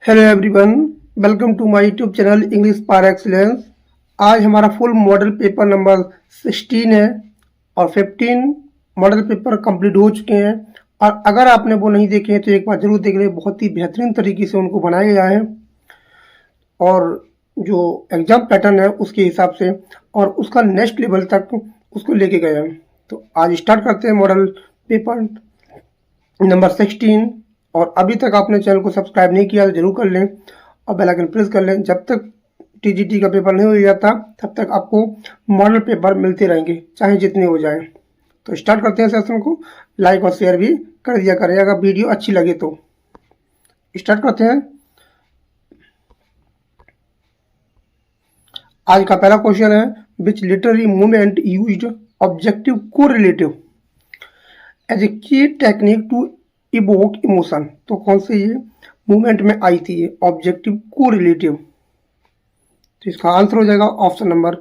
Hello everyone, welcome to my YouTube channel English par excellence. आज हमारा full model paper number 16 है और 15 model paper complete हो चुके हैं। और अगर आपने वो नहीं देखे हैं तो एक बार जरूर देख लें, बहुत ही बेहतरीन तरीके से उनको बनाया गया है और जो एग्जाम पैटर्न है उसके हिसाब से और उसका नेक्स्ट लेवल तक उसको लेके गए हैं। तो आज स्टार्ट करते हैं मॉडल पेपर नंबर 16। और अभी तक आपने चैनल को सब्सक्राइब नहीं किया तो जरूर कर लें और बेल आइकन प्रेस कर लें। जब तक टीजीटी का पेपर नहीं हो जाता तब तक आपको मॉडल पेपर मिलते रहेंगे, चाहे जितने हो जाए। तो स्टार्ट करते हैं सेशन को। लाइक और शेयर भी कर दिया करें अगर वीडियो अच्छी लगे तो। स्टार्ट करते हैं। आज का पहला क्वेश्चन है, which literary movement used objective correlative as a key technique to evoke emotion. तो कौन से ये मूवमेंट में आई थी ये ऑब्जेक्टिव कोरिलेटिव? तो इसका आंसर हो जाएगा option number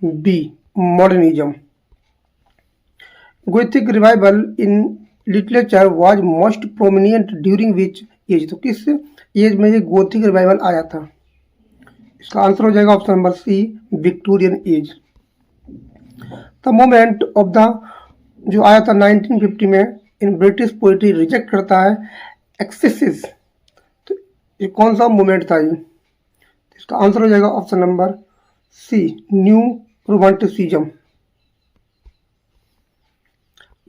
B, modernism. Gothic revival in literature was most prominent during which age? तो किस एज में ये गोथिक रिवाइवल आया था? इसका आंसर हो जाएगा option number C, Victorian age. The moment of the जो आया था 1950 में इन ब्रिटिश पोइट्री रिजेक्ट करता है एक्सेसिस। तो ये कौन सा मूवमेंट था ये? इसका आंसर हो जाएगा option number C, new romanticism.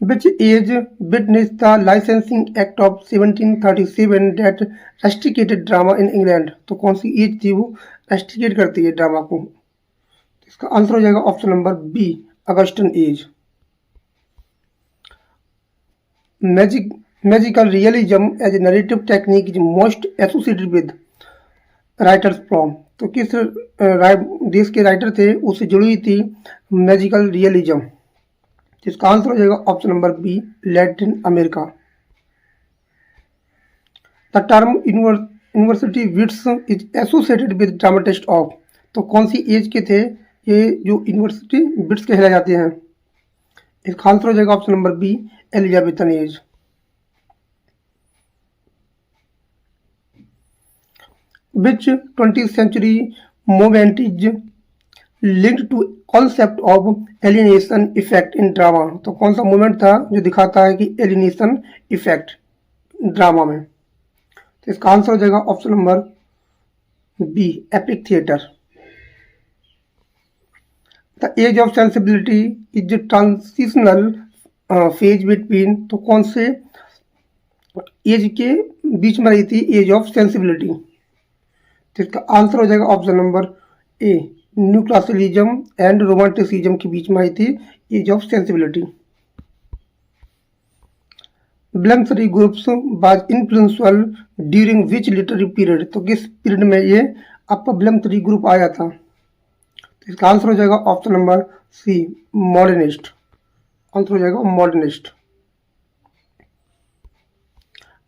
Which age witness the licensing act of 1737 that restricted drama in England? तो कौन सी एज थी वो रेस्ट्रिकेट करती है ड्रामा को? इसका आंसर हो जाएगा option number B, Augustan age. Magical realism as a narrative technique is most associated with writers from. तो किस देश के राइटर थे उससे जुड़ी हुई थी मैजिकल रियलिज्म? जिसका आंसर हो जाएगा option number B, Latin America. The term university wits is associated with dramatist of. तो कौन सी एज के थे ये जो यूनिवर्सिटी विट्स कहलाए जाते हैं? इसका आंसर हो जाएगा option number B, Elizabethan age. Which 20th century movement is linked to concept of alienation effect in drama? तो कौन सा मूवमेंट था जो दिखाता है कि एलिनेशन इफेक्ट ड्रामा में? तो इसका आंसर हो जाएगा option number B, epic theatre. The age of sensibility is transitional phase between. तो कौन से एज के बीच में रही थी एज ऑफ सेंसिबिलिटी? तो इसका आंसर हो जाएगा option number A, new classicalism and romanticism के बीच में आई थी age of sensibility. Bloomsbury groups was influential during which literary period? तो किस पीरियड में ये आपका ब्लेम्सरी ग्रुप आया था? तो इसका आंसर हो जाएगा option number C, modernist. Answer हो जाएगा modernist.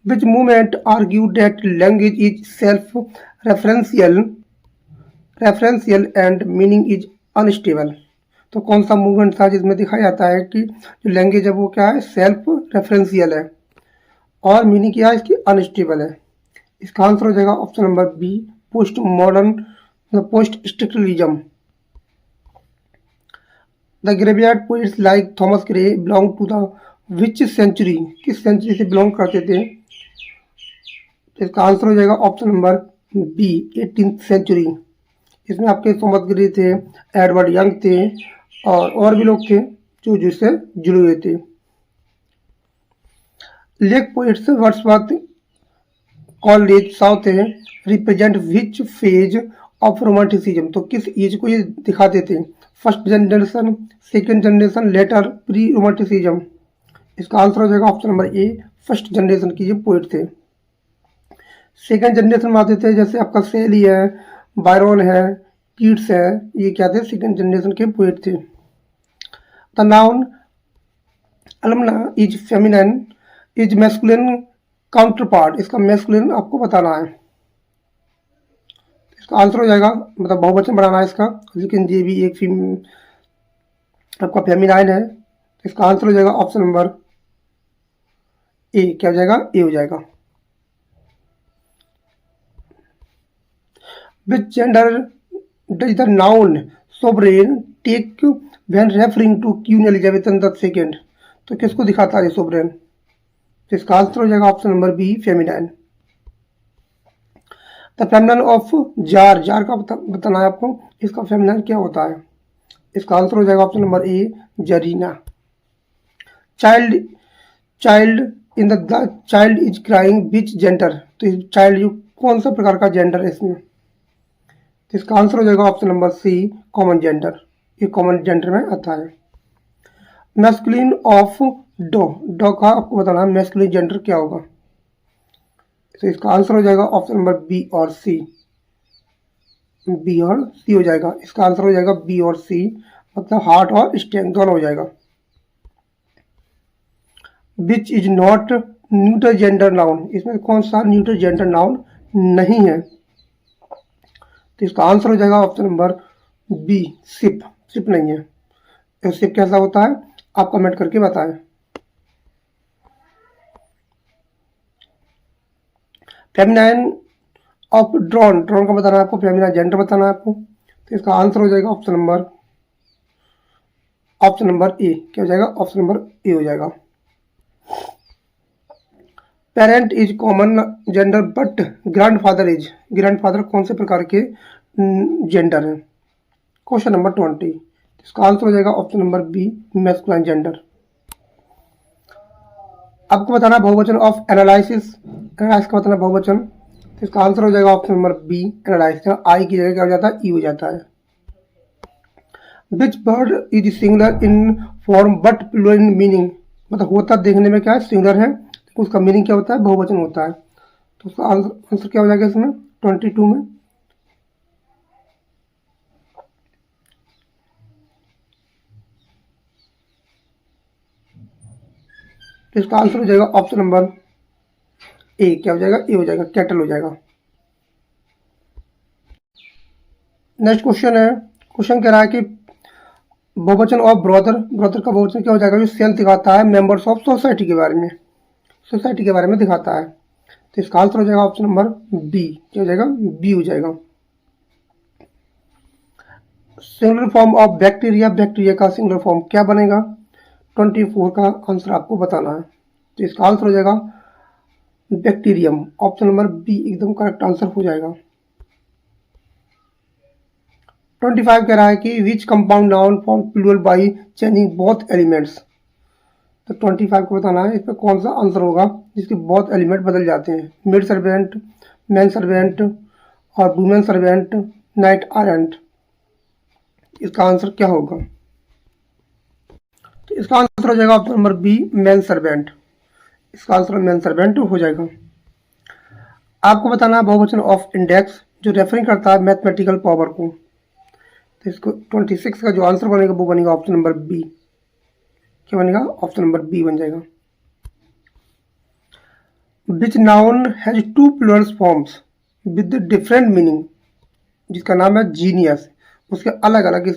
Which movement argued that language is self-referential and meaning is unstable? तो कौन सा मूवमेंट था जिसमें दिखाया जाता है कि जो लैंग्वेज है वो क्या है, सेल्फ रेफरेंशियल है और मीनिंग क्या है इसकी, अनस्टेबल है। इसका आंसर हो जाएगा option number B, post modern post structuralism. The graveyard poets like Thomas Gray belong to the which century? किस सेंचुरी से बिलोंग करते थे? इसका आंसर हो जाएगा option number B, 18th century. इसमें आपके थॉमस ग्रे थे, एडवर्ड यंग थे और भी लोग थे जो जिससे जुड़े हुए थे। Lake poets Wordsworth Coleridge Southey represent which phase of romanticism? तो किस एज को ये दिखाते थे? First generation, second generation, later, pre romanticism? इसका आंसर हो जाएगा option number A, first generation की ये पोइट थे। सेकेंड जनरेशन में आते थे जैसे आपका सेली है, बायरन है, कीट्स है, ये क्या थे, सेकेंड जनरेशन के पोएट थे। The noun alumna is feminine is masculine counterpart? इसका मैस्कुलिन आपको बताना है। इसका आंसर हो जाएगा, मतलब बहुवचन बनाना है इसका, लेकिन ये भी एक आपका फेमिनाइन है। इसका आंसर हो जाएगा ऑप्शन नंबर ए, क्या हो जाएगा, ए हो जाएगा। Which gender does the noun sovereign take when referring to Queen Elizabeth the second. तो किसको दिखाता है सोवरेन? तो इसका आंसर हो जाएगा option number B, feminine. The feminine of czar, czar का बताना है आपको, इसका फेमिनाइन क्या होता है? इसका आंसर हो जाएगा option number A, Zarina. Child, child in the child is crying which gender. तो चाइल्ड कौन सा प्रकार का जेंडर है इसमें? तो इसका आंसर हो जाएगा option number C, common gender. ये कॉमन जेंडर में आता है। मैस्कुलिन ऑफ डॉ, डॉ का आपको बताना है मैस्कुलिन जेंडर क्या होगा। तो इसका आंसर हो जाएगा ऑप्शन नंबर बी और सी, बी और सी हो जाएगा। इसका आंसर हो जाएगा बी और सी, मतलब हार्ट और स्टेम दोनों हो जाएगा। Which is not neuter gender noun, इसमें कौन सा न्यूटर जेंडर नाउन नहीं है? तो इसका आंसर हो जाएगा option number B, sip. Sip नहीं है। तो सिप कैसा होता है आप कमेंट करके बताएं। फेमिनाइन ऑफ ड्रोन, ड्रोन का बताना है आपको, फेमिनाइन जेंडर बताना है आपको। तो इसका आंसर हो जाएगा ऑप्शन नंबर ए। क्या हो जाएगा? ऑप्शन नंबर ए हो जाएगा। Parent is common gender but grandfather is, grandfather कौन से प्रकार के जेंडर है? Question number 20। इसका आंसर हो जाएगा option number B, masculine gender. आपको बताना बहुवचन ऑफ एनालिसिस, एनालाइज का बताना बहुवचन। तो इसका आंसर हो जाएगा ऑप्शन नंबर बी, एनालाइज। आई की जगह क्या हो जाता है? ई हो जाता है। Which word is singular in form but plural in meaning, मतलब होता देखने में क्या है? सिंगुलर है, उसका मीनिंग क्या होता है? बहुवचन होता है। तो उसका आंसर क्या हो जाएगा इसमें 22 में? तो इसका आंसर हो जाएगा ऑप्शन नंबर ए। क्या हो जाएगा? ए हो जाएगा, कैटल हो जाएगा। नेक्स्ट क्वेश्चन है, क्वेश्चन कह रहा है कि बहुवचन ऑफ ब्रदर, ब्रदर का बहुवचन क्या हो जाएगा? जो सेल्फ दिखाता है मेंबर्स ऑफ सोसाइटी के बारे में, सोसाइटी के बारे में दिखाता है। तो इसका आंसर हो जाएगा ऑप्शन नंबर बी। क्या हो जाएगा? बी हो जाएगा। Singular form of bacteria, bacteria का सिंगुलर फॉर्म क्या बनेगा? 24 का आंसर आपको बताना है। तो इसका आंसर हो जाएगा बैक्टीरियम। ऑप्शन नंबर बी एकदम करेक्ट आंसर हो जाएगा। 25 कह रहा है कि which compound noun form plural by changing both elements. तो 25 को बताना है इसमें कौन सा आंसर होगा जिसके बोथ एलिमेंट बदल जाते हैं। मेड सर्वेंट, मैन सर्वेंट और वुमेन सर्वेंट, नाइट आरेंट। इसका आंसर क्या होगा? तो इसका आंसर हो जाएगा option number B, man servant. इसका आंसर मैन सर्वेंट हो जाएगा। आपको बताना है बहुवचन ऑफ इंडेक्स जो रेफरिंग करता है मैथमेटिकल पावर को। तो इसको 26 का जो आंसर बनेगा वो बनेगा ऑप्शन नंबर बी। क्या बनेगा? ऑप्शन नंबर बी बन जाएगा। Which noun has two plural forms with different meaning, जिसका नाम है जीनियस, उसके अलग अलग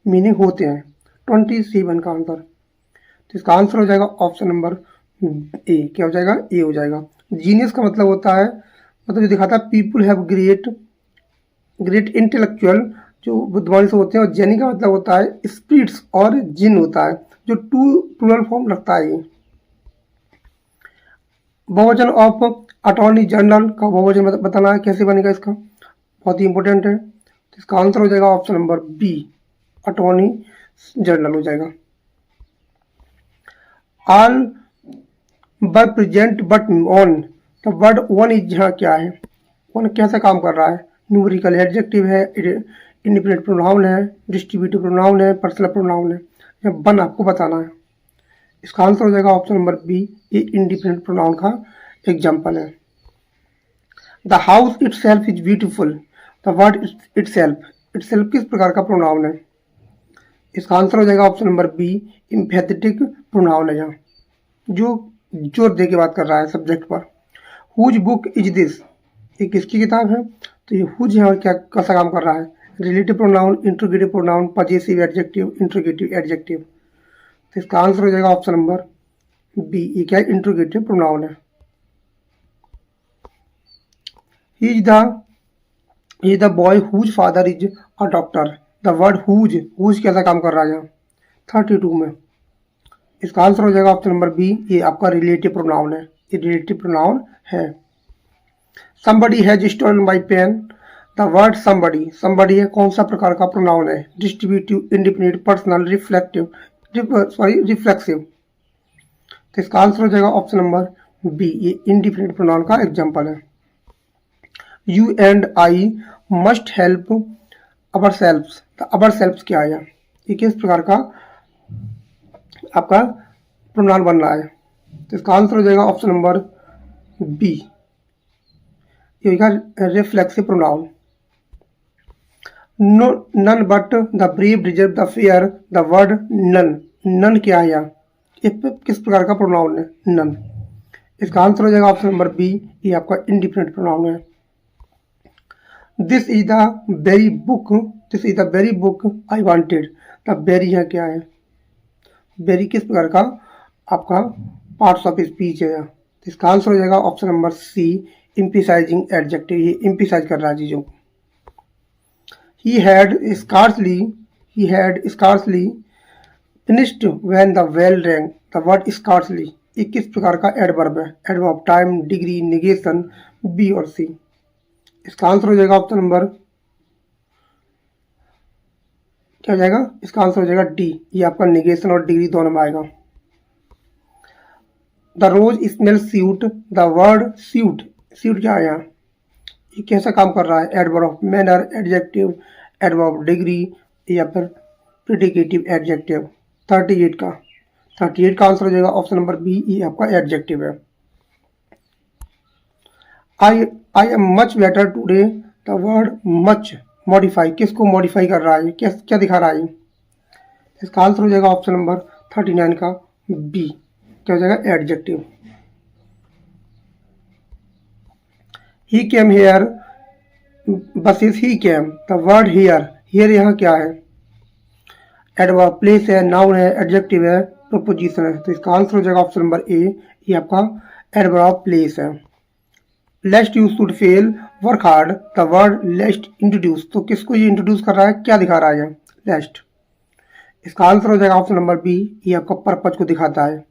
मीनिंग होते हैं। 27 का आंसर। तो इसका आंसर हो जाएगा ऑप्शन नंबर ए। क्या हो जाएगा? ए हो जाएगा। जीनियस का मतलब होता है, मतलब जो दिखाता है people have great, great intellectual, जो बुद्धिमान से होते हैं। और जेनी का मतलब होता है स्पिरिट्स और जिन होता है, जो टू प्लूरल फॉर्म रखता है। ये बहुवचन ऑफ अटॉर्नी जनरल का बहुवचन बताना है कैसे बनेगा इसका, बहुत ही इंपॉर्टेंट है। तो इसका आंसर हो जाएगा option number B, attorney general हो जाएगा। All were present but one, तो वर्ड वन इज यहाँ क्या है? वन कैसा काम कर रहा है? न्यूमेरिकल एडजेक्टिव है, इंडिपेंडेंट प्रोनाउन है, डिस्ट्रीब्यूटिव प्रोनाउन है, पर्सनल प्रोनाउन है। यह वन आपको बताना है। इसका आंसर हो जाएगा ऑप्शन नंबर बी, ये इंडिपेंडेंट प्रोनाउन का एग्जाम्पल है। The house it self is beautiful, the word it self किस प्रकार का प्रोनाउन है? इसका आंसर हो जाएगा ऑप्शन नंबर बी, एम्फेथेटिक प्रोनाउन है, यहाँ जो जोर दे के बात कर रहा है सब्जेक्ट पर। हुज बुक इज दिस, ये किसकी किताब है? तो ये हुज यहाँ क्या कैसा काम कर रहा है? Relative pronoun, interrogative pronoun, possessive adjective, interrogative adjective. तो इसका आंसर हो जाएगा ऑप्शन नंबर बी, ये क्या है? इंट्रोगेटिव प्रोनाउन है। ही इज द ये the boy whose father is a doctor. The word whose कैसा काम कर रहा है यहाँ 32 में। इसका आंसर हो जाएगा ऑप्शन नंबर बी, ये आपका रिलेटिव प्रोनाउन है, ये रिलेटिव प्रोनाउन है। somebody has stolen my pen। The word somebody है कौन सा प्रकार का प्रोनाउन है, डिस्ट्रीब्यूटिव, इंडिपेंडेंट, पर्सनल, रिफ्लेक्सिव। तो इसका आंसर हो जाएगा ऑप्शन नंबर बी, ये इंडिपेंडेंट प्रोनाउन का एग्जांपल है। You and I must help our selves. तो अवर सेल्व्स क्या है, ये किस प्रकार का आपका प्रोनाउन बन रहा है। तो इसका आंसर हो जाएगा ऑप्शन नंबर बी, ये reflexive pronoun. No none but the brave deserve the fair. The word none क्या है यहाँ, ये किस प्रकार का प्रोनाउन है, नन। इसका आंसर हो जाएगा ऑप्शन नंबर बी, ये आपका इंडिपेंडेंट प्रोनाउन है। This is the very book I wanted. The very है क्या है, वेरी किस प्रकार का आपका पार्ट्स ऑफ स्पीच है। इसका आंसर हो जाएगा option number C, emphasising adjective, ये एम्फसाइज कर रहा है चीजों को। he had scarcely finished when the bell rang। the word scarcely ये किस प्रकार का एडवर्ब है, adverb, time, degree, negation, B और सी। इसका आंसर हो जाएगा ऑप्शन नंबर क्या हो जाएगा, इसका आंसर हो जाएगा डी, ये आपका निगेशन और डिग्री दोनों में आएगा। The rose smell sweet. The word sweet क्या है यहाँ, ये कैसा काम कर रहा है, adverb of manner, adjective, adverb of degree या फिर प्रेडिकेटिव एडजेक्टिव। 38 का आंसर हो जाएगा ऑप्शन नंबर बी, ये आपका एडजेक्टिव है। I am much better today. The word much modify, किसको मॉडिफाई कर रहा है, क्या दिखा रहा है। इसका आंसर हो जाएगा ऑप्शन नंबर 39 का बी, क्या हो जाएगा, adjective. he came here versus he came। the word here यहाँ क्या है, एडवर्ब, प्लेस है, नाउन है, एडजेक्टिव है, प्रोपोजिशन है। तो इसका आंसर हो जाएगा ऑप्शन नंबर ए, ये आपका एडवर्ब प्लेस है। Lest you should fail work hard. The word lest introduce, तो किसको ये इंट्रोड्यूस कर रहा है, क्या दिखा रहा है लेस्ट। इसका आंसर हो जाएगा ऑप्शन नंबर बी, ये आपका पर्पज को दिखाता है,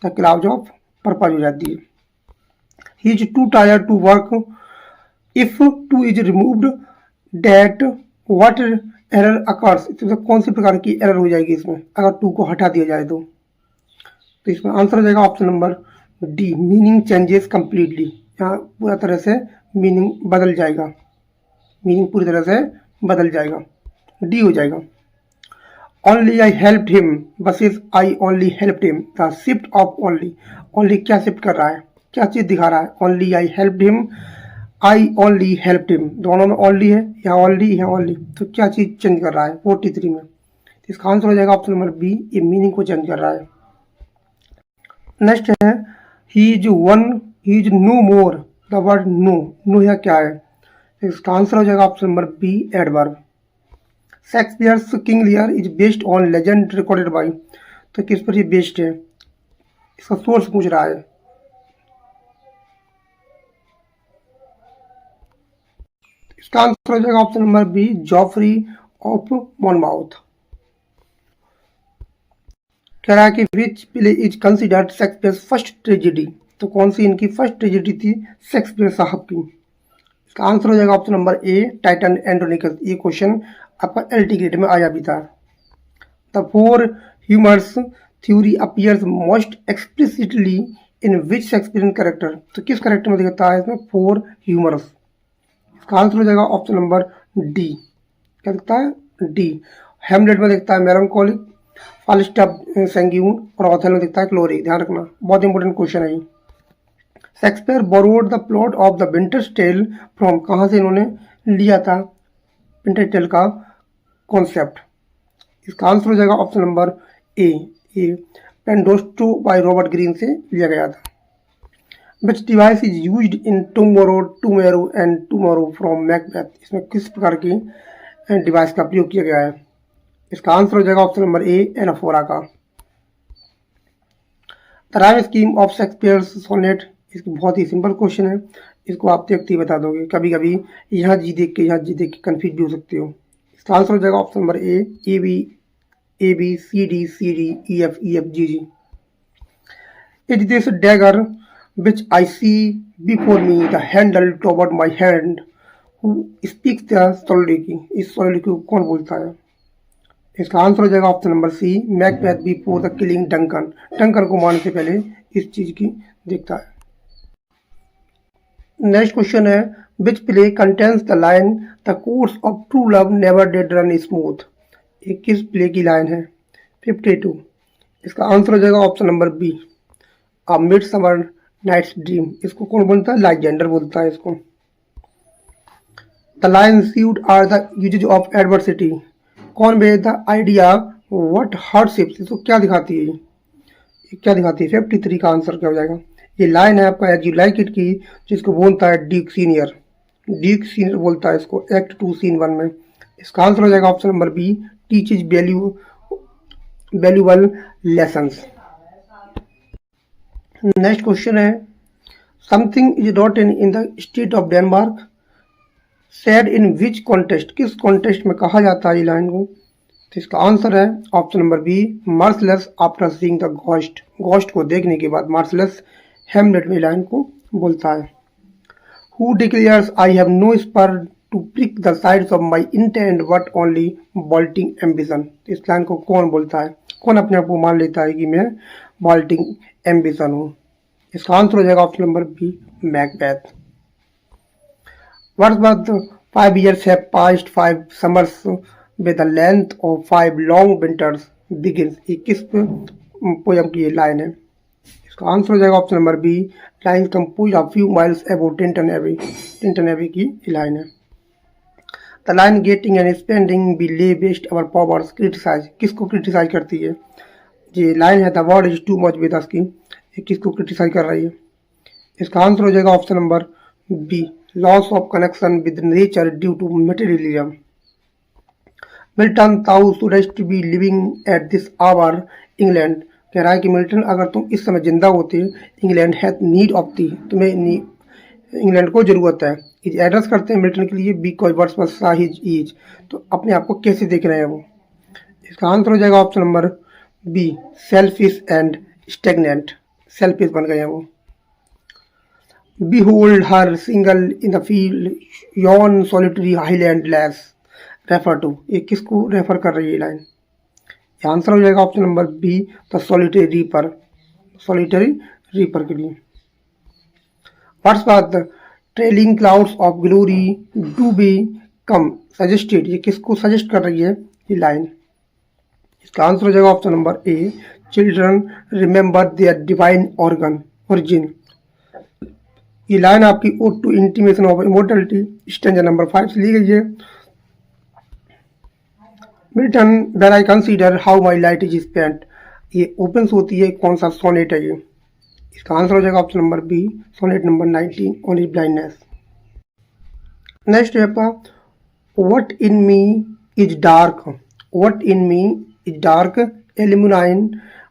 द क्लाउज ऑफ पर्पज हो जाती है। he is too tired to work। if to is removed that what error occurs, तो कौन सी प्रकार की एरर हो जाएगी इसमें अगर टू को हटा दिया जाए तो इसमें आंसर हो जाएगा option number D, meaning changes completely. यहाँ पूरा तरह से मीनिंग बदल जाएगा, मीनिंग पूरी तरह से बदल जाएगा, डी हो जाएगा। Only I helped him versus I only helped him. The shift of only क्या शिफ्ट कर रहा है, क्या चीज दिखा रहा है, only I helped him, I only helped him, दोनों में ओनली है, यहाँ ओनली, तो क्या चीज चेंज कर रहा है 43 में। इसका आंसर हो जाएगा ऑप्शन नंबर बी, ये मीनिंग को चेंज कर रहा है। नेक्स्ट है he is no more. The word no यह क्या है, इसका आंसर हो जाएगा option number B, adverb. Shakespeare's King Lear is based on legend recorded by. तो किस पर ये बेस्ड है, इसका सोर्स पूछ रहा है। इसका आंसर हो जाएगा option number B, Geoffrey of Monmouth. कह रहा है कि which play is considered Shakespeare's first tragedy. तो कौन सी इनकी फर्स्ट ट्रेजेडी थी शेक्सपियर साहब की। इसका आंसर हो जाएगा ऑप्शन नंबर ए, टाइटन एंड्रोनिकस। ये क्वेश्चन आपका एलटी ग्रेड में आया भी था। The four humours theory appears most explicitly in which Shakespearean character. तो किस कैरेक्टर में दिखता है इसमें, फोर ह्यूमर्स। इसका आंसर हो जाएगा ऑप्शन नंबर डी, क्या दिखता है, डी। हेमलेट में दिखता है मेलंकोलिक, फालिस्टा सैंग्यून और ऑथेलो में दिखता है क्लोरी। ध्यान रखना, बहुत इंपॉर्टेंट क्वेश्चन है ये। Shakespeare borrowed the plot of the Winter's Tale from, कहाँ से इन्होंने लिया था विंटर टेल का कॉन्सेप्ट। इसका आंसर हो जाएगा ऑप्शन नंबर ए, ये पेंडोस्टो बाय रॉबर्ट ग्रीन से लिया गया था। विच device is used in tomorrow and tomorrow from Macbeth. इसमें किस प्रकार की डिवाइस का प्रयोग किया गया है। इसका आंसर हो जाएगा ऑप्शन नंबर ए, एनाफोरा का। The rhyme scheme of Shakespeare's sonnet, इसकी बहुत ही सिंपल क्वेश्चन है। इसको आप देखते ही बता दोगे। कभी कभी यहाँ जी देख के यहाँ जी देख के कन्फ्यूज भी हो सकते हो। इसका आंसर हो जाएगा option number A B C D E F G G. Is this dagger which I see before me the handle toward my hand who speaks the soliloquy. इस सोलिलोक्वी को कौन बोलता है? इसका आंसर हो जाएगा option number C Macbeth before the killing Duncan. Duncan को मारने से पहले इस चीज की देखता है। नेक्स्ट क्वेश्चन है which play contains the line the course of true love never did run smooth. ये किस प्ले की लाइन है? 52। इसका आंसर हो जाएगा option number B a midsummer night's dream. इसको कौन बोलता है? लाइजेंडर बोलता है इसको। The line sweet are the uses of adversity. Conveyed the idea what hardships. इसको क्या दिखाती है? ये क्या दिखाती है? 53 का आंसर क्या हो जाएगा? ये लाइन है आपका एज यू लाइक इट की, जिसको बोलता है ड्यूक सीनियर। ड्यूक सीनियर बोलता है इसको एक्ट 2 सीन 1 में। इसका आंसर हो जाएगा option number B teaches valuable lessons. Next question है something is rotten in the state of Denmark said in which context. किस कॉन्टेस्ट में कहा जाता है ये लाइन को? तो इसका आंसर है option number B Marcellus after seeing the ghost. Ghost को देखने के बाद मार्सलेस हेमलेट में लाइन को बोलता है। Who declares I have no spur to prick the sides of my intent but only vaulting ambition. इस लाइन को कौन बोलता है? कौन अपने आप को मान लेता है कि मैं बॉल्टिंग एम्बिशन हूँ? इसका आंसर हो जाएगा option number B Macbeth. Wordsworth 5 years have passed 5 summers with the length of 5 long winters begins। ये किस पोयम की ये लाइन है? इसका आंसर हो जाएगा option number B line composed of few miles above Tintern Abbey. Tintern Abbey की line है। The line getting and spending we lay waste our powers criticise. किसको क्रिटिसाइज करती है? ये लाइन है the world is too much with us की। ये किसको क्रिटिसाइज कर रही है? इसका आंसर हो जाएगा option number B loss of connection with nature due to materialism। Milton thou shouldst be living at this hour England। कह रहा है कि मिल्टन अगर तुम इस समय जिंदा होते England hath need of the, तुम्हें इंग्लैंड को जरूरत है। इज एड्रेस करते हैं मिल्टन के लिए because Wordsworth saw his age। तो अपने आप को कैसे देख रहे हैं वो? इसका आंसर हो जाएगा option number be selfish and stagnant. Selfish बन गए हैं वो। Behold her single in the field, yon solitary highland lass refer to। ये किसको रेफर कर रही है लाइन? ये आंसर हो जाएगा option number B the solitary reaper. Solitary reaper के लिए। Wordsworth trailing clouds of glory do we come suggested. ये किसको सजेस्ट कर रही है ये लाइन? इसका आंसर हो जाएगा option number A children remember their divine origin. ये लाइन आपकी ode to intimation of immortality stanza number 5 से ली गई है। Milton when I consider how my light is spent. ये ओपन होती है कौन सा सोनेट है ये? इसका आंसर हो जाएगा option number B sonnet number 19 on his blindness. Next है आपका what in me is dark. What in me is dark illumine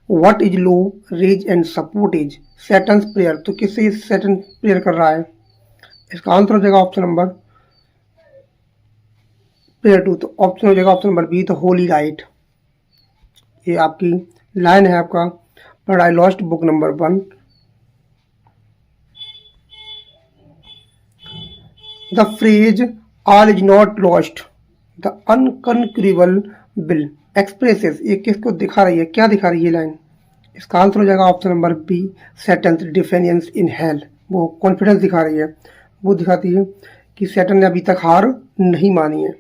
what is low raise and support is Satan's prayer. तो किससे ये सैटन प्रेयर कर रहा है? इसका answer हो जाएगा ऑप्शन नंबर प्रेयर 2। तो ऑप्शन हो जाएगा option number B the holy light. ये आपकी लाइन है आपका but I lost book number 1। The phrase all is not lost the unconquerable will expresses. ये किसको दिखा रही है? क्या दिखा रही है लाइन? इसका आंसर हो जाएगा option number B Satan's defiance in hell. वो कॉन्फिडेंस दिखा रही है। वो दिखाती है कि सैटन ने अभी तक हार नहीं मानी है।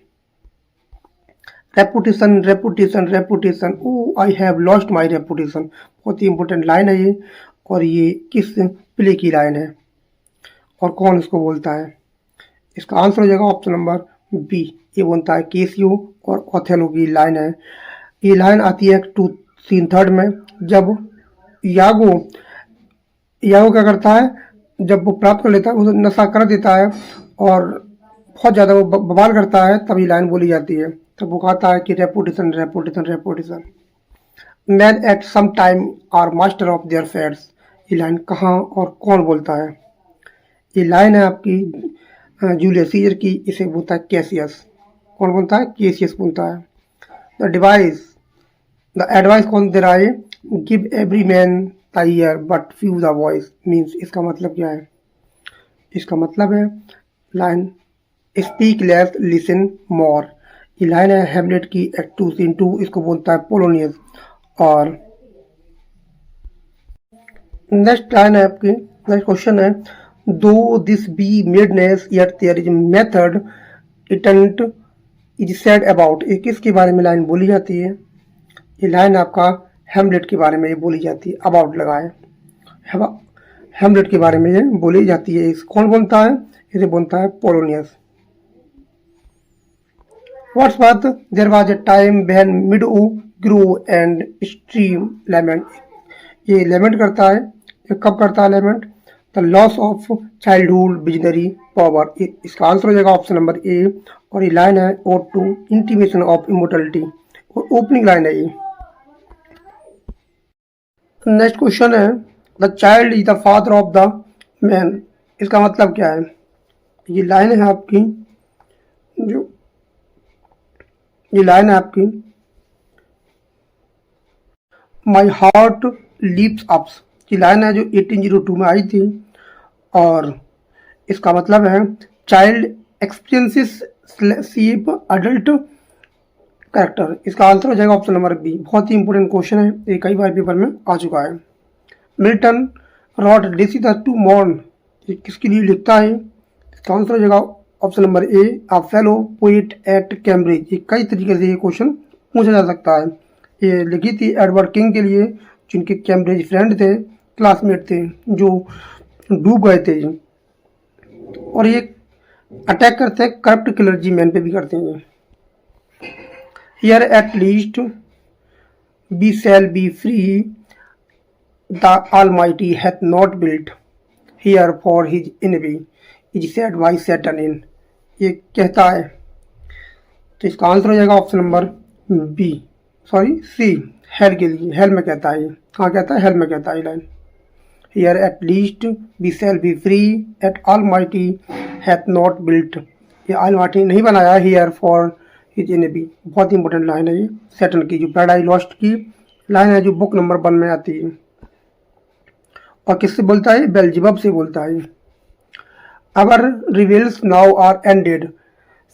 Reputation reputation reputation O I have lost my reputation. बहुत ही इंपॉर्टेंट लाइन है ये। और ये किस प्ले की लाइन है और कौन इसको बोलता है? इसका आंसर हो जाएगा ऑप्शन नंबर बी। ये बोलता है केसियो और ओथेलो की लाइन है। ये लाइन आती है 2 सीन 3 में जब यागो क्या करता है, जब वो प्राप्त कर लेता है वो नशा कर देता है और बहुत ज़्यादा वो बवाल करता है, तब ये लाइन बोली जाती है। तब वो कहता है कि reputation reputation reputation men at some time are master of their fates. ये लाइन कहाँ और कौन बोलता है? ये लाइन है आपकी जूलियस सीजर की, इसे बोलता है कैसियस। कौन बोलता है? कैसियस बोलता है। द डिवाइस, द एडवाइस कौन दे रहा है? Give every man the year but few the voice. Means इसका मतलब क्या है? इसका मतलब है line speak less listen more. ये लाइन है हैमलेट की एक्ट 2 सीन 2, इसको बोलता है पोलोनियस। और नेक्स्ट लाइन है आपकी, नेक्स्ट क्वेश्चन है though this be madness yet there is method in't is said about. ये किसके बारे में लाइन बोली जाती है? ये लाइन आपका हैमलेट के बारे में ये बोली जाती है। अबाउट लगाए, हैमलेट के बारे में ये बोली जाती है। इस कौन बोलता है? इसे बोलता है Polonius. Wordsworth, there was a time when meadow grew and stream lament। ये लेमेंट करता है। ये कब करता है lament? The loss of childhood visionary power. इसका आंसर हो जाएगा ऑप्शन नंबर ए। और ये लाइन है ode to intimation of immortality, और ओपनिंग लाइन है ये। नेक्स्ट क्वेश्चन है the child is the father of the man. इसका मतलब क्या है? ये लाइन है आपकी, जो ये लाइन है आपकी माई हार्ट लीप्स अप्स। ये लाइन है जो 1802 में आई थी। और इसका मतलब है child experiences shape adult character. इसका आंसर हो जाएगा ऑप्शन नंबर बी। बहुत ही इंपॉर्टेंट क्वेश्चन है, ये कई बार पेपर में आ चुका है। Milton wrote Lycidas to mourn. ये किसके लिए लिखता है? इसका आंसर हो जाएगा option number A, a fellow poet at Cambridge. ये कई तरीके से ये क्वेश्चन पूछा जा सकता है। ये लिखी थी एडवर्ड किंग के लिए, जिनके कैम्ब्रिज फ्रेंड थे, क्लासमेट थे, जो डूब गए थे। और ये अटैक करते हैं करप्ट क्लर्जी मैन पे भी करते हैं। Here at least we shall be free, the almighty hath not built here for his enemy is said by Satan in. ये कहता है, तो इसका आंसर हो जाएगा option number B, sorry C, hell के लिए। हेल में कहता है, कहाँ कहता है? हेल में कहता है line. Here at least we shall be free at Almighty hath not built. ये ऑलमाइटी नहीं बनाया हियर फॉर हिज एनिमी। बहुत इंपॉर्टेंट लाइन है ये, सैटर्न की, जो पैराडाइज लॉस्ट की लाइन है, जो बुक नंबर 1 में आती है। और किससे बोलता है? बेल्जिबब से बोलता है। Our revels now are ended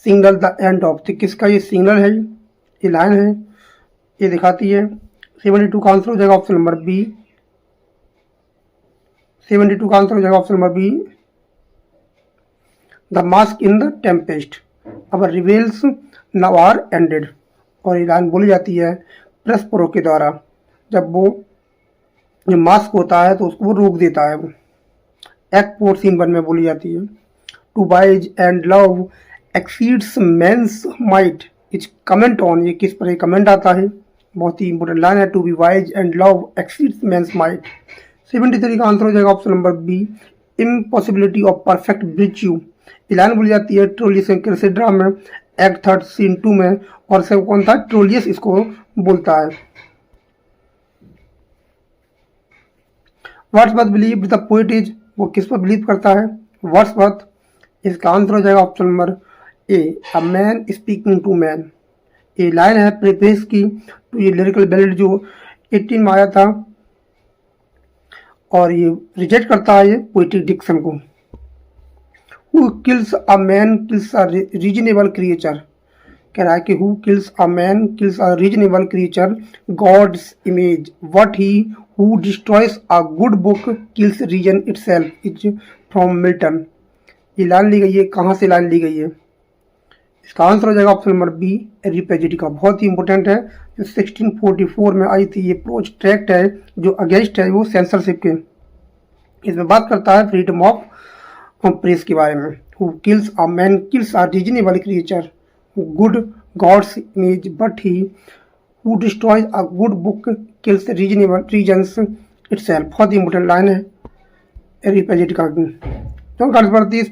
signal the end of. तो किसका ये सिग्नल है? ये लाइन है, ये दिखाती है। 72 का आंसर हो जाएगा ऑप्शन नंबर बी। 72 का आंसर हो जाएगा option number B, the masque in the Tempest. Our revels now are ended. और ये लाइन बोली जाती है प्रेस्परो के द्वारा। जब वो जो मास्क होता है तो उसको वो रोक देता है। वो एक्ट 4 सीन 1 में बोली जाती है। To wise and love exceeds man's might is comment on. ये किस पर ये कमेंट आता है? बहुत ही इंपॉर्टेंट लाइन है, to be wise and love exceeds man's might. 73 का आंसर हो जाएगा option number B, impossibility of perfect virtue. ये लाइन बोली जाती है ट्रोलियस एंड क्रेसिड्रा में, एक्ट 3 सीन 2 में। और से कौन था? ट्रोलियस इसको बोलता है। Wordsworth believe the poet is, वो किस पर बिलीव करता है? वर्ड्सवर्थ। इसका आंसर हो जाएगा option number A, a man speaking to man. ये लाइन है प्रेफेस की, तो ये लिरिकल बैलेड जो 18 में आया था। और ये रिजेक्ट करता है ये पोएटिक डिक्शन को। Who kills a man kills a reasonable creature. कह रहा है कि who kills a man kills a reasonable creature God's image, what he who destroys a good book kills reason itself is from Milton. ये line ली गई है, कहाँ से लाइन ली गई है? इसका आंसर हो जाएगा ऑप्शन नंबर बी, रिपेजिटी का। बहुत ही इंपॉर्टेंट है, जो 1644 में आई थी। ये प्रोज ट्रैक्ट है जो अगेंस्ट है वो सेंसरशिप के। इसमें बात करता है फ्रीडम ऑफ प्रेस के बारे में। Who kills a man kills a reasonable creature good God's image, but he who destroys a good book kills reasonable reasons itself. बहुत ही इंपॉर्टेंट लाइन है रिपेजिटी का।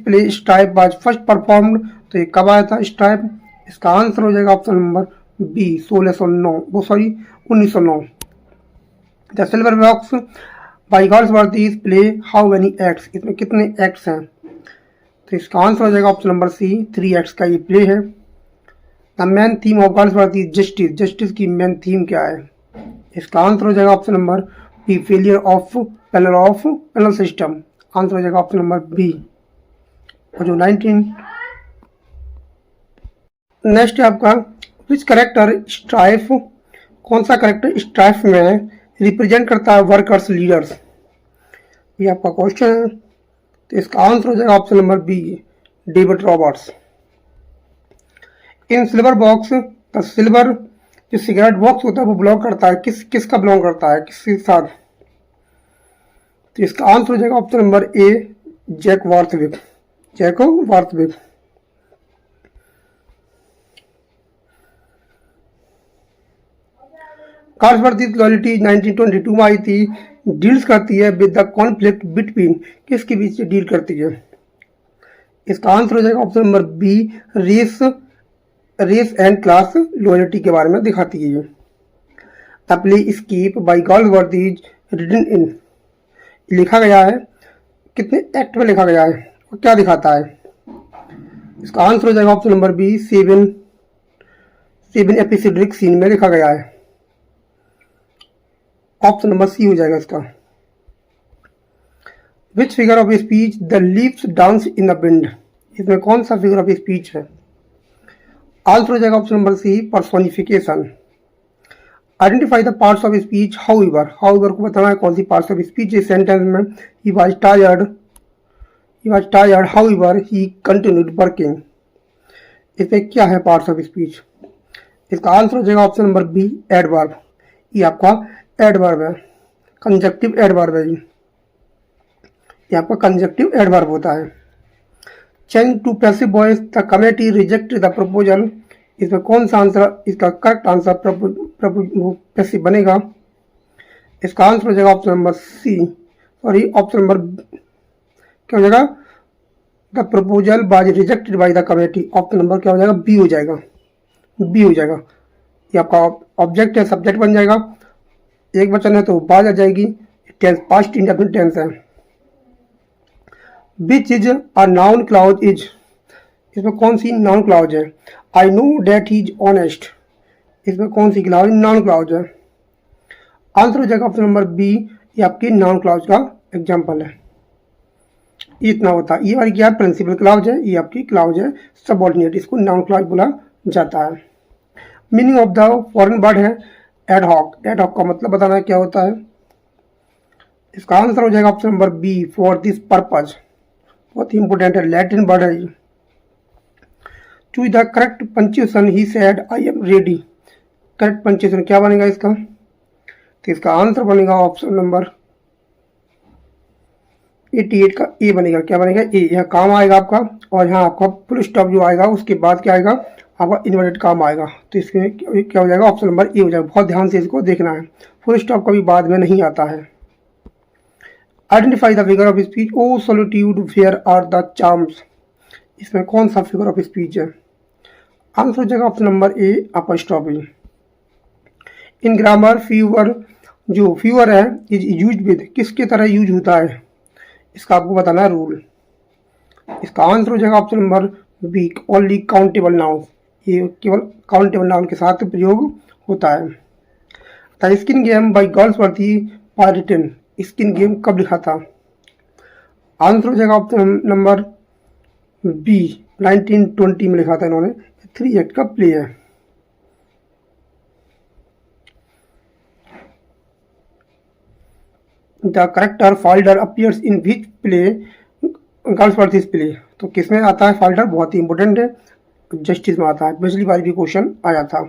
Play Strife was first performed, तो ये कब आया था स्ट्राइप? इसका आंसर हो जाएगा ऑप्शन नंबर बी, 1609, वो sorry 1909। The silver box by Wordsworth is play how many acts. इसमें कितने एक्ट्स हैं? तो इसका आंसर हो जाएगा ऑप्शन नंबर सी, 3x का ये प्ले है। The main theme of Galsworthy Justice, Justice की मेन थीम क्या है? इसका आंसर हो जाएगा option number B, failure of penal system. Answer हो जाएगा ऑप्शन नंबर बी। और जो 19 नेक्स्ट है आपका, विच करेक्टर स्ट्राइफ, कौन सा करेक्टर स्ट्राइफ में रिप्रेजेंट करता है वर्कर्स लीडर्स? ये आपका क्वेश्चन है। तो इसका आंसर हो जाएगा option number B, David Roberts. In silver box का सिल्वर जो सिगरेट बॉक्स होता है वो बिलोंग करता है किसका बिलोंग करता है, किसके साथ? तो इसका आंसर हो जाएगा option number A, Jack Barthwick, Jack Barthwick. Galsworthy Loyalties 1922 में आई थी, डील्स करती है विद द कॉन्फ्लिक्ट बिटवीन, किसके बीच से डील करती है? इसका आंसर हो जाएगा option number B, race and class loyalty के बारे में दिखाती है। The play skip by Galsworthy written in, लिखा गया है कितने एक्ट में लिखा गया है और क्या दिखाता है? इसका आंसर हो जाएगा option number B, 7 episodic scene में लिखा गया है। ऑप्शन नंबर सी हो जाएगा इसका। Which figure of speech the leaves dance in the wind, इसमें कौन सा फिगर ऑफ स्पीच है? आंसर हो जाएगा option number C, personification. Identify the parts of speech however, however को बताना है कौन सी पार्ट्स ऑफ स्पीच इस सेंटेंस में। He was tired however he continued working, इसमें क्या है पार्ट्स ऑफ स्पीच? इसका आंसर हो जाएगा ऑप्शन नंबर बी, एडवर्ब। ये आपका एडवर्ब है, कंजक्टिव एडवर्ब है। ये आपका कंजक्टिव एडवर्ब होता है। Change to passive voice the committee reject the proposal, इसमें कौन सा आंसर, इसका करेक्ट आंसर पैसिव बनेगा? इसका आंसर हो जाएगा option number C, sorry option number क्या हो जाएगा? The proposal was rejected by the committee. Option number क्या हो जाएगा? बी हो जाएगा, बी हो जाएगा। ये आपका ऑब्जेक्ट है, सब्जेक्ट बन जाएगा। एक वचन है तो बाज आ जाएगी, टेंस पास्ट इंडेफिनिट टेंस है। Which is a noun clause is, इसमें कौन सी नाउन क्लाउज है? I know that he is honest, इसमें कौन सी क्लाउज नाउन क्लाउज है? आंसर हो जाएगा ऑप्शन नंबर बी, ये आपकी नाउन क्लाउज का एग्जाम्पल है। इतना होता है। ये वाली क्या प्रिंसिपल क्लाउज है, ये आपकी क्लाउज है सबऑर्डिनेट, इसको नाउन क्लाउज बोला जाता है। Meaning of the foreign word है एडहॉक, एडहॉक का मतलब बताना है क्या होता है? इसका आंसर हो जाएगा option number B, for this purpose, बहुत ही इंपॉर्टेंट है, लैटिन वर्ड है ये। Choose the correct punctuation, he said I am ready, correct punctuation क्या बनेगा इसका? तो इसका आंसर बनेगा ऑप्शन नंबर 88 का ए बनेगा। क्या बनेगा? ए। यहाँ काम आएगा आपका, और यहाँ आपका फुल स्टॉप जो आएगा उसके बाद क्या आएगा? आपका इन्वर्टेड काम आएगा। तो इसमें क्या हो जाएगा? ऑप्शन नंबर ए हो जाएगा। बहुत ध्यान से इसको देखना है, फुल स्टॉप कभी बाद में नहीं आता है। Identify the figure of speech, O solitude where are the charms, इसमें कौन सा फिगर ऑफ स्पीच है? आंसर हो जाएगा option number A, apostrophe. In grammar fewer, जो फ्यूअर है इज यूज्ड विद, किसके तरह यूज होता है? इसका आपको बताना है रूल। इसका आंसर हो जाएगा option number B, only countable noun, ये केवल काउंटेबल नाउन के साथ प्रयोग होता है। The skin game by Galsworthy written, skin game कब लिखा था? आंसर हो जाएगा ऑप्शन नंबर बी, 1920 में लिखा था इन्होंने। 3 एक्ट का प्ले है। The character Falder appears in which play, girls वर्दी प्ले, तो किसमें आता है फाल्डर? बहुत ही इंपॉर्टेंट है, जस्टिस में आता है, पिछली बार भी क्वेश्चन आया था।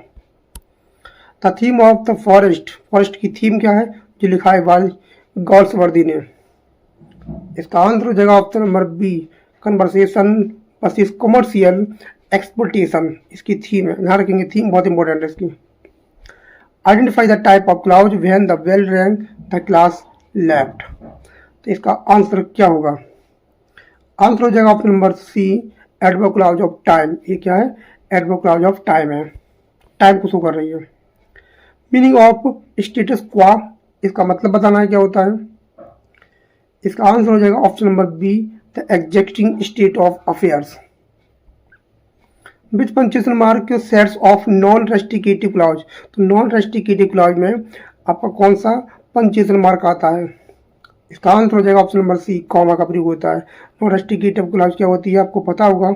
The theme of the forest, forest की थीम क्या है जो लिखा है गर्ल्स वर्दी ने? इसका आंसर हो जाएगा option number B, conversation versus commercial exploitation, इसकी थीम है। ध्यान रखेंगे, थीम बहुत इंपॉर्टेंट है इसकी। Identify the type of clause when the bell rang the class left, तो इसका आंसर क्या होगा? आंसर हो जाएगा option number C, adverb clause of time. ये क्या है? एडवर्ब क्लाउज ऑफ टाइम है, टाइम को शो कर रही है। मीनिंग ऑफ स्टेटस क्वा, इसका मतलब बताना है क्या होता है? इसका आंसर हो जाएगा option number B, the exacting state of affairs. Which punctuation mark sets off non restrictive clause. तो नॉन रेस्ट्रिक्टिव क्लॉज में आपका कौन सा पंक्चुएशन मार्क आता है? इसका आंसर हो जाएगा ऑप्शन नंबर सी, कॉमा का प्रयोग होता है। नॉन रेस्ट्रिक्टिव क्लॉज क्या होती है आपको पता होगा,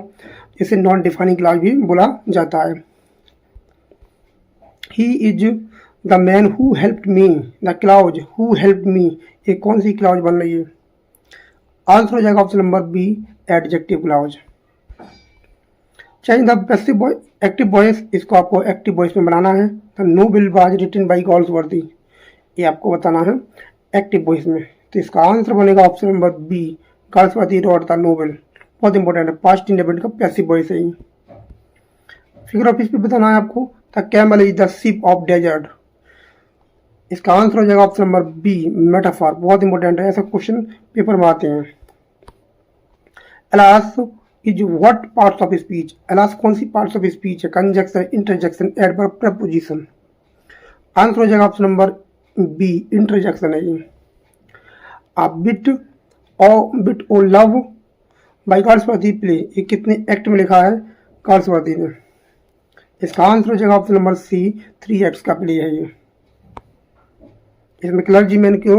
इसे नॉन डिफाइनिंग क्लॉज भी बोला जाता है। He is the man who helped me, the clause who helped me, ये कौन सी क्लॉज बन रही है? आंसर हो जाएगा option number B, adjective clause. Change the passive active voice, इसको आपको एक्टिव वॉइस में बनाना है। The novel was written by Galsworthy, ये आपको बताना है एक्टिव वॉइस में। तो इसका आंसर बनेगा option number B, Galsworthy wrote the novel. बहुत इंपॉर्टेंट है, पास्ट इंडेफिनिट का पैसिव वॉइस है। फिगर ऑफ स्पीच बताना है आपको। The camel is the ship of desert, इसका आंसर हो जाएगा ऑप्शन नंबर बी, मेटाफर। बहुत इंपॉर्टेंट है, ऐसा क्वेश्चन पेपर में आते हैं। Alas is what parts of speech, alas कौन सी पार्ट्स ऑफ स्पीच है? Conjunction, interjection, adverb, preposition. Answer हो जाएगा ऑप्शन नंबर बी, इंटरजेक्शन है ये। आप bit o love by Galsworthy play, ये कितने एक्ट में लिखा है गॉल्सवर्दी ने? इसका आंसर हो जाएगा ऑप्शन नंबर सी, 3 एक्ट्स का प्ले है ये। इसमें क्लर्जीमैन को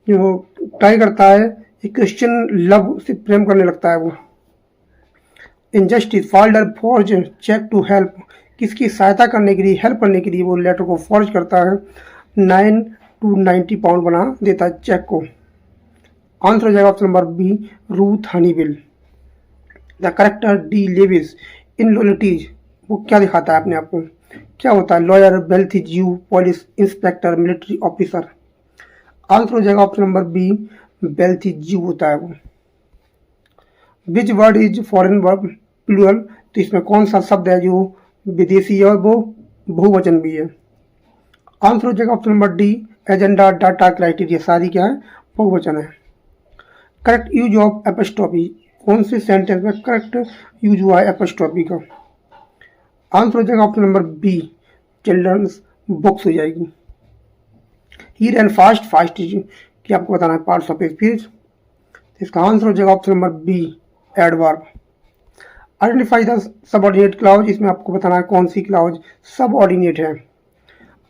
जो ट्राई करता है, ये क्रिश्चियन लव से प्रेम करने लगता है वो। Injustice, Falder forge cheque to help, किसकी सहायता करने के लिए, हेल्प करने के लिए वो लेटर को फॉर्ज करता है। 9 to 90 पाउंड बना देता है चेक को। आंसर हो जाएगा option number B, Ruth Honeywill. The character De Levis in Loyalties, वो क्या दिखाता है अपने आप को, क्या होता है? लॉयर, वेल्थी ज्यू, police inspector, military officer. Answer हो जाएगा ऑप्शन नंबर बी, वेल्थी ज्यू होता है वो। Which word is foreign verb plural, तो इसमें कौन सा शब्द है जो विदेशी है और वो बहुवचन भी है? आंसर हो जाएगा option number D, agenda, data, criteria, सारी क्या है? बहुवचन है। करेक्ट यूज ऑफ एपोस्ट्रोफी, कौन से सेंटेंस में करेक्ट यूज हुआ है एपोस्ट्रोफी का? आंसर हो जाएगा option number B, children's books हो जाएगी। हीर एंड फास्ट, फास्ट की आपको बताना है पार्ट्स ऑफ स्पीच। इसका आंसर हो जाएगा option number B, adverb. Identify the subordinate clause, इसमें आपको बताना है कौन सी क्लाउज सबऑर्डिनेट है।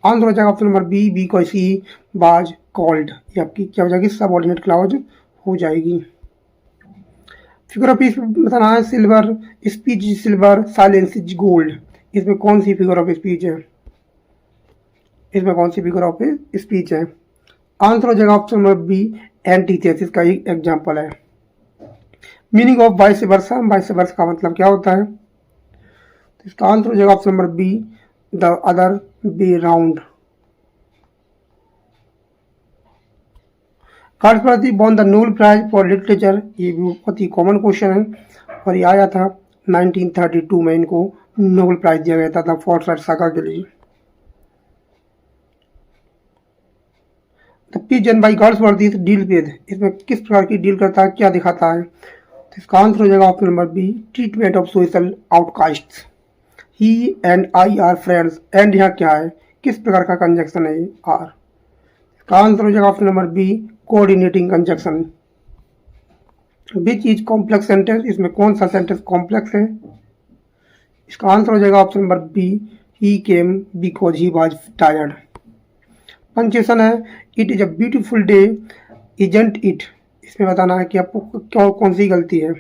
आंसर हो जाएगा ऑप्शन नंबर बी, बी को सी, बाज, कॉल्ड, ये आपकी क्या हो जाएगी? सबऑर्डिनेट क्लाउज हो जाएगी। फिगर ऑफ स्पीच बताना है। Silver speech is silver, silence is gold, इसमें कौन सी फिगर ऑफ स्पीच है? इसमें कौन सी फिगर ऑफ स्पीच है? आंसर हो जाएगा ऑप्शन नंबर बी, एंटीथेसिस का एक एग्जांपल है। Meaning of vice versa, vice versa का मतलब क्या होता है? तो इसका आंसर हो जाएगा option number B, the other way round. Galsworthy won the Nobel prize for literature, ये भी बहुत ही कॉमन क्वेश्चन है और ये आया था 1932 में, इनको नोबेल प्राइज दिया गया था द फॉरसाइट सागा के लिए। The pigeon by Galsworthy deal with, इसमें किस प्रकार की डील करता है, क्या दिखाता है? तो इसका आंसर हो जाएगा option number B, treatment of social outcasts. He and I are friends, and यहाँ क्या है, किस प्रकार का कंजक्शन है ये? आर। इसका आंसर हो जाएगा option number B, coordinating conjunction. Which is complex sentence, इसमें कौन सा सेंटेंस कॉम्प्लेक्स है? इसका आंसर हो जाएगा option number B, he came because he was tired. Punctuation है। It is a beautiful day, isn't it, इसमें बताना है कि आपको क्या कौन सी गलती है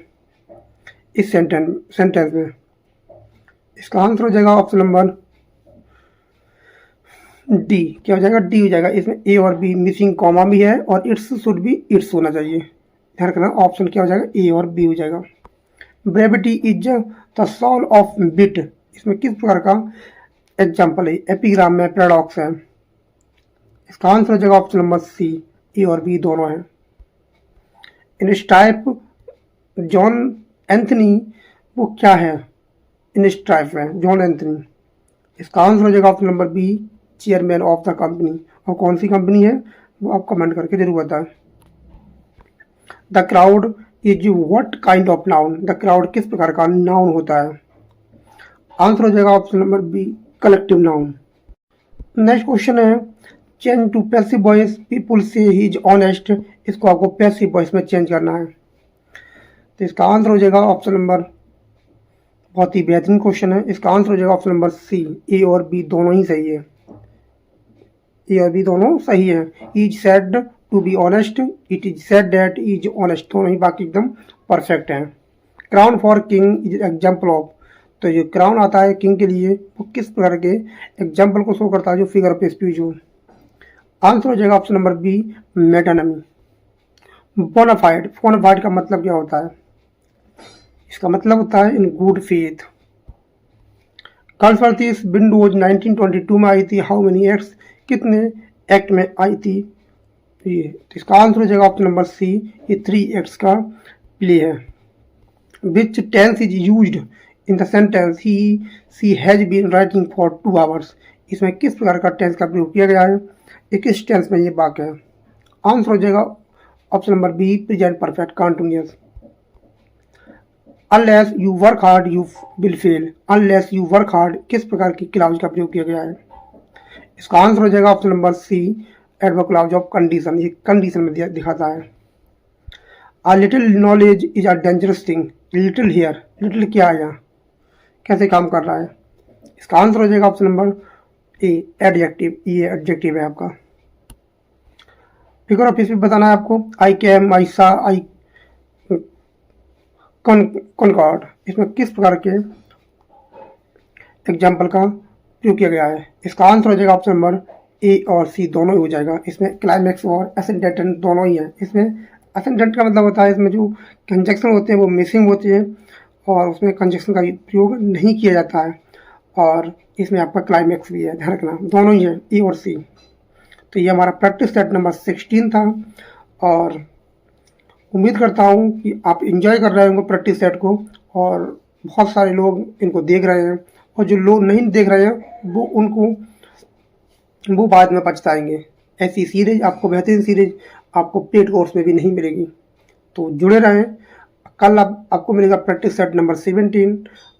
इस सेंटेंस में। इसका आंसर हो जाएगा ऑप्शन नंबर डी, क्या हो जाएगा? डी हो जाएगा। इसमें ए और बी मिसिंग कॉमा भी है और इट्स शुड बी इट्स होना चाहिए, ध्यान रखना। ऑप्शन क्या हो जाएगा? ए और बी हो जाएगा। Brevity is the soul of wit, इसमें किस प्रकार का एग्जाम्पल है? एपिग्राम में पैराडॉक्स है। इसका आंसर हो जाएगा ऑप्शन नंबर सी, ए और बी दोनों है। इन स्ट्राइप जॉन एंथनी, वो क्या है? इन स्ट्राइप है जॉन एंथनी। इसका आंसर हो जाएगा option number B, chairman of the company. और कौन सी कंपनी है वो आप कमेंट करके जरूर बताएं। The crowd is what kind of noun, the crowd किस प्रकार का नाउन होता है? आंसर हो जाएगा option number B, collective noun. Next question है, change to passive voice, people say he is honest, इसको आपको पैसिव वॉइस में चेंज करना है। तो इसका आंसर हो जाएगा ऑप्शन नंबर, बहुत ही बेहतरीन क्वेश्चन है, इसका आंसर हो जाएगा ऑप्शन नंबर सी। ए और बी दोनों ही सही है, ए और बी दोनों सही है। Is said to be honest, it is said that is honest, दोनों ही बाकी एकदम परफेक्ट हैं। Crown for king is example of, तो जो क्राउन आता है किंग के लिए वो किस प्रकार के एग्जाम्पल को शो करता है, जो फिगर ऑफ स्पीच हो। आंसर हो जाएगा option number B, metonymy. Bona fide, bona fide का मतलब क्या होता है, इसका मतलब होता है इन गुड फेथ। कॉन्फर्टिस विंडोज 1922 में आई थी, हाउ मेनी एक्ट्स, कितने एक्ट में आई थी ये, तो इसका आंसर हो जाएगा ऑप्शन नंबर सी, ये 3 एक्ट्स का प्ले है। Which tense is used in the sentence he she has been writing for 2 hours, इसमें किस प्रकार का टेंस का प्रयोग किया गया है, ये किस टेंस में ये वाक्य है। आंसर हो जाएगा option number B, present perfect continuous. Unless you work hard you will fail, unless you work hard किस प्रकार की क्लाउज का प्रयोग किया गया है, इसका आंसर हो जाएगा option number C, adverb clause of condition, ये कंडीशन में दिखाता है। A little knowledge is a dangerous thing, little here, little क्या है यहाँ, कैसे काम कर रहा है, इसका आंसर हो जाएगा ऑप्शन नंबर ए, एडजेक्टिव, ये एडजेक्टिव है आपका। फिगर ऑफ स्पीच बताना है आपको, आई कैम, आई सा, आई कॉन्कॉर्ड, इसमें किस प्रकार के एग्जाम्पल का प्रयोग किया गया है, इसका आंसर हो जाएगा ऑप्शन नंबर ए और सी दोनों ही हो जाएगा। इसमें क्लाइमैक्स और असेंडेंट दोनों ही हैं। इसमें असेंडेंट का मतलब होता है इसमें जो कंजक्शन होते हैं वो मिसिंग होती है और उसमें कंजक्शन का प्रयोग नहीं किया जाता है, और इसमें आपका क्लाइमैक्स भी है, ध्यान रखना दोनों ही है, ए और सी। तो ये हमारा प्रैक्टिस सेट नंबर 16 था, और उम्मीद करता हूँ कि आप एंजॉय कर रहे होंगे प्रैक्टिस सेट को, और बहुत सारे लोग इनको देख रहे हैं, और जो लोग नहीं देख रहे हैं वो बाद में पछताएंगे। ऐसी सीरीज आपको, बेहतरीन सीरीज आपको पेड कोर्स में भी नहीं मिलेगी, तो जुड़े रहें। कल आपको मिलेगा प्रैक्टिस सेट नंबर 17,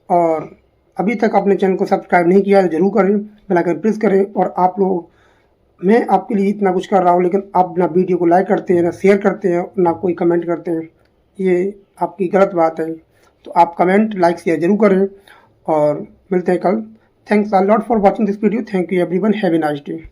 और अभी तक अपने चैनल को सब्सक्राइब नहीं किया है जरूर करें, बेल आइकन प्रेस करें। और आप लोग, मैं आपके लिए इतना कुछ कर रहा हूँ, लेकिन आप ना वीडियो को लाइक करते हैं, ना शेयर करते हैं, ना कोई कमेंट करते हैं, ये आपकी गलत बात है। तो आप कमेंट, लाइक, शेयर जरूर करें, और मिलते हैं कल। Thanks a lot for watching this video. Thank you everyone, have a nice day.